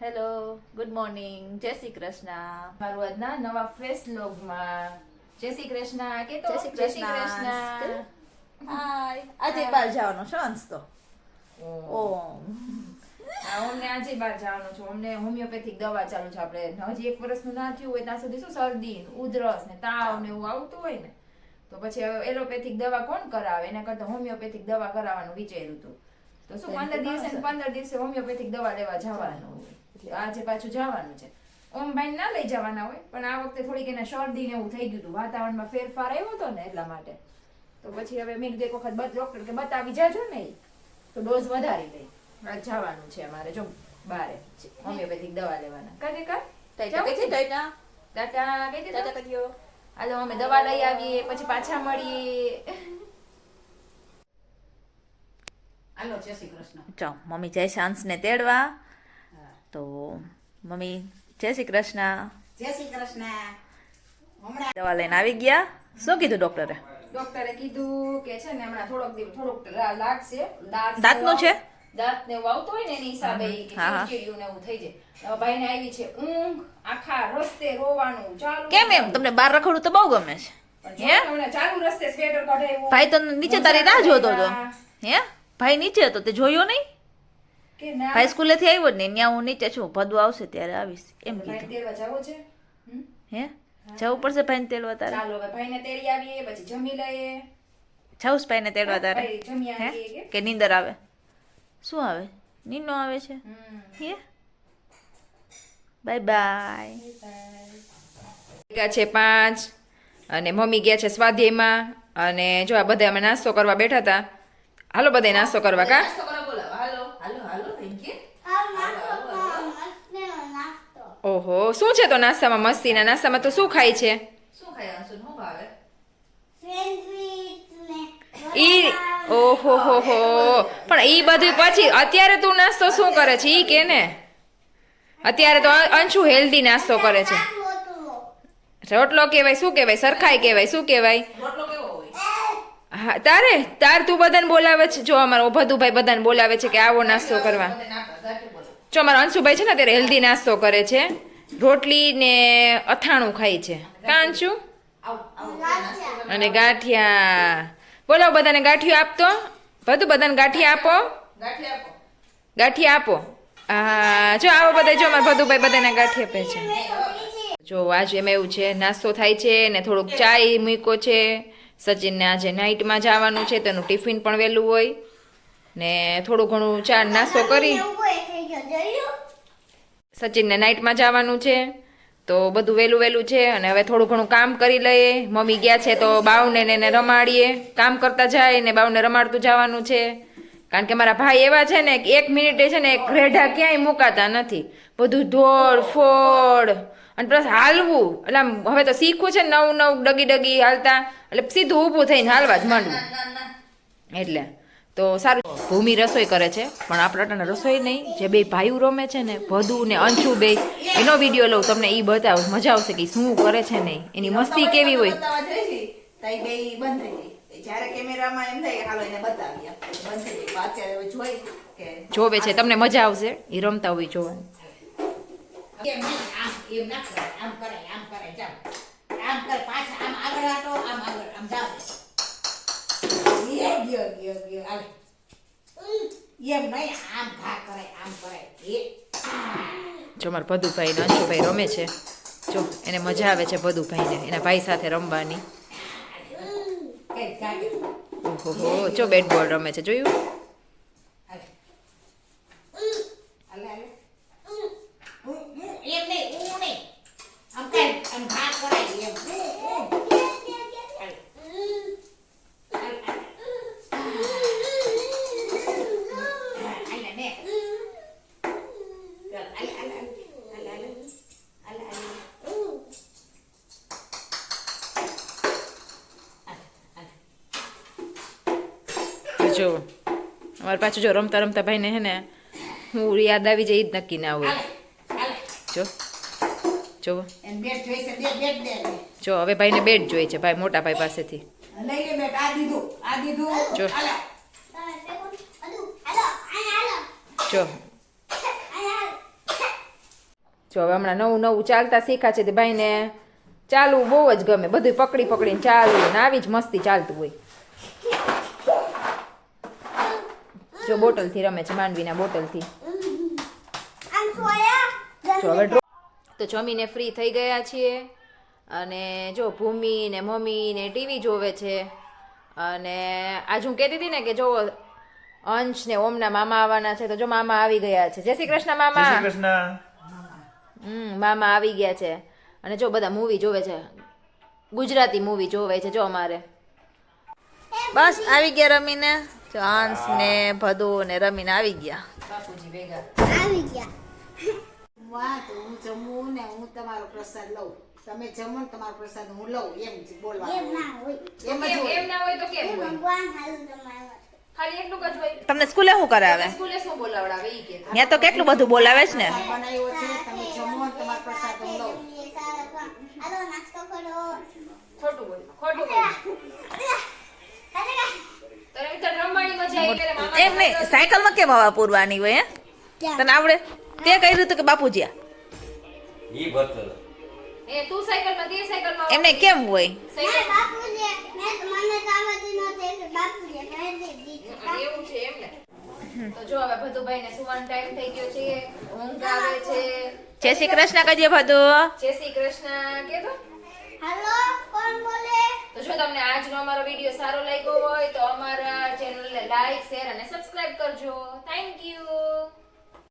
Hello, good morning, જય શ્રી કૃષ્ણ. મારું આજના નવા ફ્રેશ વ્લોગમાં જય શ્રી કૃષ્ણ કે તો જય શ્રી કૃષ્ણ. હાય, આજે બહાર જવાનો છે અંશ તો. ઓમ. અમને આજે બહાર જવાનું છે. અમને હોમિયોપેથિક દવા ચાલુ છે. આપણે હજી 1 વર્ષનું ના થયું હોય ત્યાં સુધી શું શરદી ઉધરસ ને તાવ ને એવું આવતું હોય ને તો પછી એલોપેથિક દવા કોણ કરાવે, એના કરતા હોમિયોપેથિક દવા કરાવવાનું વિચાર્યું હતું. તો શું 15 દિવસે ને 15 દિવસે હોમિયોપેથિક દવા લેવા જવાનું હોય. આજે પાછું જવાનું છે. ઓમ ભાઈ ના લઈ જવાના હોય પણ આ વખતે થોડીક એને શરદી ને એવું થઈ ગયું હતું, વાતાવરણમાં ફેરફાર આવ્યો હતો ને એટલા માટે. તો પછી હવે મેં કીધું એક વખત ડોક્ટર કે બતાવી જાજો ને તો ડોઝ વધારી લઈ. આજ જવાનું છે અમારે જો બારે હોમિયોપેથિક દવા લેવાના. કાજે કા ટાટા કઈ છે ટાટા? ટાટા કઈ ટાટા દે કર્યો. હાલો અમે દવા લઈ આવીએ પછી પાછા મળીએ. હાલો જય શ્રી કૃષ્ણ. ચાલ, મમ્મી જાય છે અંશને તેડવા. તો મમ્મી જય શ્રી કૃષ્ણ. જય શ્રી કૃષ્ણ. હમણાં દવા લઈને આવી ગયા. શું કીધું ડોક્ટરે? ડોક્ટરે કીધું કે છે ને હમણાં થોડોક લાગશે. દાંતનું છે? દાંત ને એવું આવતું હોય ને એની હિસાબે કે હા, હા. ચીડિયું ને એવું થઈ જાય. ભાઈને આવી છે ઊંઘ, આખા રસ્તે રોવાનું ચાલુ. કેમ એમ? તમને બહાર રખડવું તો બહુ ગમે છે. પણ જો હમણાં ચાલુ રસ્તે સ્વેટર કઢાવ્યું. ભાઈ તો નીચે તારી રાહ જોતો હતો. હે? ભાઈ નીચે હતો તે જોયો નહીં? કે ના ભાઈ સ્કૂલેથી આવ્યો જ નહીં. ત્યાં હું નીચે છું, ભદુ આવશે ત્યારે આવીશ એમ ભાઈને કીધું. તેડવા જાવો છે. હે? જવું પડશે ભાઈને તેડવા તારે? ચાલો હવે ભાઈને તેડી આવીએ પછી જમી લઈએ. જાઉં ભાઈને તેડવા તારે? ભાઈ જમી હે? આવીએ કે નીંદર આવે? શું આવે? નીંદનો આવે છે? હે? Bye bye. ગયા છે 5 અને મમ્મી ગયા છે સ્વાધ્યાયમાં અને જો આ બધા અમે નાસ્તો કરવા બેઠા હતા. હાલો બધા નાસ્તો કરવા કા. નાસ્તો કરો બોલાવો. હાલો હાલો હાલો થેન્ક યુ. ઓહો શું છે તો નાસ્તામાં મસ્તીના નાસ્તામાં તો શું ખાય છે? શું ખાય અંશુ? શું ભાવે? ઈ ઓહો હો પણ ઈ બધું પછી અત્યારે તું નાસ્તો શું કરે છે ઈ કે ને. અત્યારે તો અંશુ હેલ્ધી નાસ્તો કરે છે. રોટલો કહેવાય શું કહેવાય સરખાઈ કહેવાય શું કહેવાય? રોટલો કેવો હોય? હા તાર તું બધાને બોલાવે છે. જો અમારો ભદુભાઈ બધાને બોલાવે છે કે આવો નાસ્તો કરવા. મને ના ગાંઠી બોલો. જો અમારો અંશુભાઈ છે ને અત્યારે હેલ્ધી નાસ્તો કરે છે. રોટલી ને અથાણું ખાય છે. કાંચું આવ આવ નાસ્તો કરો. અને ગાંઠિયા. બોલાવો બધાને ગાંઠિયો આપતો. બધું બધાને ગાંઠિયા આપો. ગાંઠી આપો. ગાંઠિયા આપો. હા જો આવો બધા જો અમારા ભદુભાઈ બધાને ગાંઠિયા આપે છે. જો આજે એમ એવું છે નાસ્તો થાય છે ને થોડુંક ચાય મૂક્યો છે. સચિનને આજે નાઇટમાં જવાનું છે તેનું ટિફિન પણ વહેલું હોય ને થોડું ઘણું ચા નાસ્તો કરી સચિનને નાઇટમાં જવાનું છે તો બધું વહેલું છે અને હવે થોડું ઘણું કામ કરી લઈએ. મમ્મી ગયા છે તો બાવને ને એને રમાડીએ. કામ કરતા જાય ને બાવને રમાડતું જવાનું છે કારણ કે મારા ભાઈ એવા છે ને કે 1 મિનિટે છે ને એક રેઢા ક્યાંય મુકાતા નથી. બધું દોડ ફોડ અને પ્લસ હાલવું એટલે આમ હવે તો શીખવું છે નવું ડગી હાલતા એટલે સીધું ઊભું થઈને હાલવા જ માંડવું. એટલે તો સારું. ભૂમિ રસોઈ કરે છે પણ આપણા રસોઈ નહીં, જે બે ભાઈઓ રમે છે ને ભદુ ને અંશુ બે એનો વિડીયો લઉં તમને એ બતાવું. મજા આવશે કે શું કરે છે ને એની મસ્તી કેવી હોય. બતાવવા જઈ છે તઈ બે બંધ થઈ ગઈ. જ્યારે કેમેરામાં એમ થાય કે હાલો એને બતાવીએ બંધ થઈ ગઈ. અત્યારે જોઈ કે જોવે છે તમને મજા આવશે એ રમતા હોય જોવાની. એમ નહીં, એમ ના કરાય. આમ કરાય જાઓ. આમ કર પાછા આમ આગળ આટો આમ આગળ આમ જાઓ. ગયો હાલે. એમ નહીં આમ ઘા કરાય આમ કરાય. જો મારા ભદુભાઈ ને અંશુભાઈ રમે છે. જો એને મજા આવે છે ભદુભાઈને એના ભાઈ સાથે રમવાની. કે જાગે. ઓહો જો બેટ બોલ રમે છે જોયું. હાલે. હાલે. એમ નહીં. આમ કર આમ ઘા કરાય એમ. જો અમારે પાછું જો રમતા રમતા ભાઈને હે ને હું યાદ આવી જાય એ જ નક્કી ના હોય. જો જો જો હવે ભાઈને બેટ જોઈએ છે ભાઈ મોટા ભાઈ પાસેથી. જો જો જો હવે હમણાં નવું નવું ચાલતા શીખા છે તે ભાઈને ચાલવું બહુ જ ગમે, બધું પકડી પકડીને ચાલવું ને આવી જ મસ્તી ચાલતું હોય. જો બોટલથી રમે છે, માંડવીના બોટલથી. જો હવે તો જમીને ફ્રી થઈ ગયા છીએ અને જો ભૂમિ ને મમ્મી ને ટીવી જોવે છે. અને આજ હું કહેતી હતી ને કે જો અંશ ને ઓમના મામા આવવાના છે, તો જો મામા આવી ગયા છે. જય શ્રી કૃષ્ણ મામા. જય શ્રી કૃષ્ણ. મામા આવી ગયા છે અને જો બધા મૂવી જોવે છે, ગુજરાતી મૂવી જોવે છે. જો અમારે બસ આવી ગયા રમીને. જો હંસ ને ભદુ ને રમીને આવી ગયા. બાપુજી ભેગા વાહ, તો હું જમું ને હું તમારો પ્રસાદ લઉં, તમે જમો ને તમારો પ્રસાદ હું લઉં, એમ જ બોલવાનું. એમ જ હોય. એમ ના હોય તો કેમ હોય? ખાલી એટલું જ હોય. તમને સ્કૂલે શું કરાવે? સ્કૂલે શું બોલાવડાવે ઈ કે ત્યાં તો કેટલું બધું બોલાવે છે ને. બનાવ્યો છે, તમે જમો ને તમારો પ્રસાદ હું લઉં. ખોટું બોલ, ખોટું બોલ. તને તો રમવાની મજા આવી ત્યારે મામા એમ નહીં, સાયકલમાં કેમ હવા પૂરવાની હોય? હે તને આવડે? તે કર્યું હતું કે બાપુજી? ઈ ભરતો. એ તું સાયકલમાં તે સાયકલમાં એમને કેમ હોય? એવું છે એમ ને. તો જો હવે ભદુભાઈ ને સુવાનો ટાઈમ થઈ ગયો છે, ઊંઘ આવે છે. જય શ્રી કૃષ્ણ કહીએ ભદુ. જય શ્રી કૃષ્ણ કે તો. તો જો તમને આજનો અમારો વિડીયો સારો લાગ્યો હોય તો અમારા ચેનલને લાઈક, શેર અને સબસ્ક્રાઇબ કરજો. Thank you.